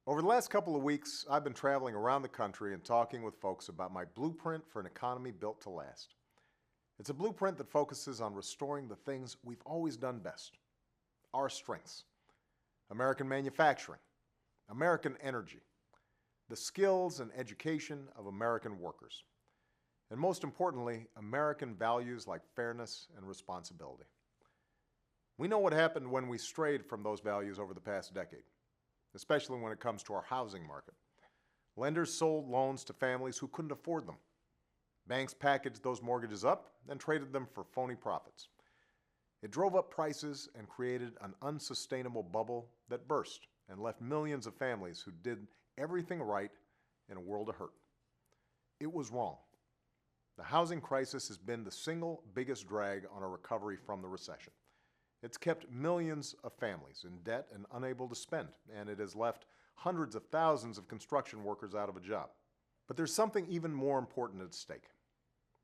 Over the last couple of weeks, I've been traveling around the country and talking with folks about my blueprint for an economy built to last. It's a blueprint that focuses on restoring the things we've always done best, our strengths: American manufacturing, American energy, the skills and education of American workers, and most importantly, American values like fairness and responsibility. We know what happened when we strayed from those values over the past decade, especially when it comes to our housing market. Lenders sold loans to families who couldn't afford them. Banks packaged those mortgages up and traded them for phony profits. It drove up prices and created an unsustainable bubble that burst and left millions of families who did everything right in a world of hurt. It was wrong. The housing crisis has been the single biggest drag on our recovery from the recession. It's kept millions of families in debt and unable to spend, and it has left hundreds of thousands of construction workers out of a job. But there's something even more important at stake.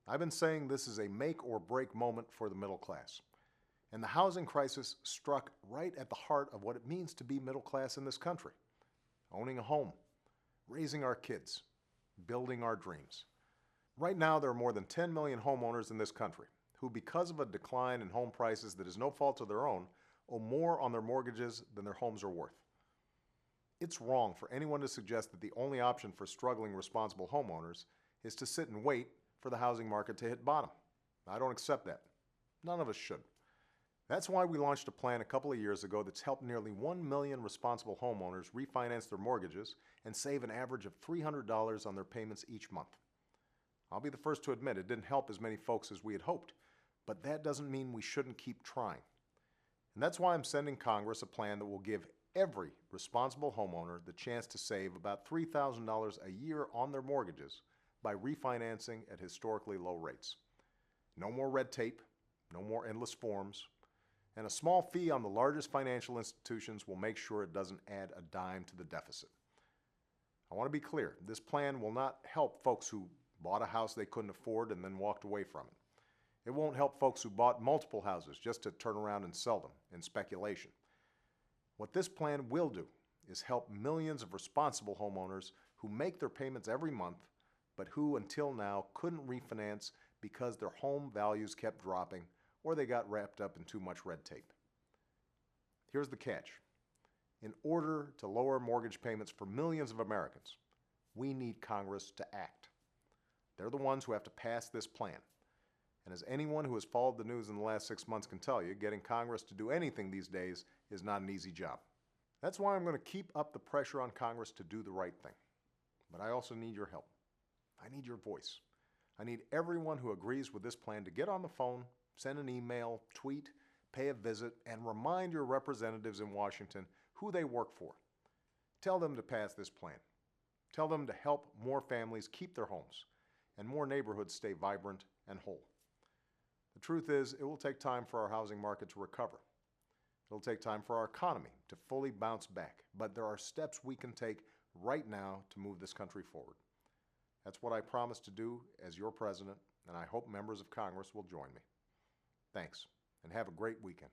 I've been saying this is a make or break moment for the middle class. And the housing crisis struck right at the heart of what it means to be middle class in this country. Owning a home, raising our kids, building our dreams. Right now, there are more than 10 million homeowners in this country who, because of a decline in home prices that is no fault of their own, owe more on their mortgages than their homes are worth. It's wrong for anyone to suggest that the only option for struggling responsible homeowners is to sit and wait for the housing market to hit bottom. I don't accept that. None of us should. That's why we launched a plan a couple of years ago that's helped nearly 1 million responsible homeowners refinance their mortgages and save an average of $300 on their payments each month. I'll be the first to admit it didn't help as many folks as we had hoped, but that doesn't mean we shouldn't keep trying. And that's why I'm sending Congress a plan that will give every responsible homeowner the chance to save about $3,000 a year on their mortgages by refinancing at historically low rates. No more red tape, no more endless forms, and a small fee on the largest financial institutions will make sure it doesn't add a dime to the deficit. I want to be clear, this plan will not help folks who bought a house they couldn't afford and then walked away from it. It won't help folks who bought multiple houses just to turn around and sell them in speculation. What this plan will do is help millions of responsible homeowners who make their payments every month, but who until now couldn't refinance because their home values kept dropping or they got wrapped up in too much red tape. Here's the catch. In order to lower mortgage payments for millions of Americans, we need Congress to act. They're the ones who have to pass this plan. And as anyone who has followed the news in the last 6 months can tell you, getting Congress to do anything these days is not an easy job. That's why I'm going to keep up the pressure on Congress to do the right thing. But I also need your help. I need your voice. I need everyone who agrees with this plan to get on the phone, send an email, tweet, pay a visit, and remind your representatives in Washington who they work for. Tell them to pass this plan. Tell them to help more families keep their homes and more neighborhoods stay vibrant and whole. The truth is, it will take time for our housing market to recover. It'll take time for our economy to fully bounce back, but there are steps we can take right now to move this country forward. That's what I promise to do as your president, and I hope members of Congress will join me. Thanks, and have a great weekend.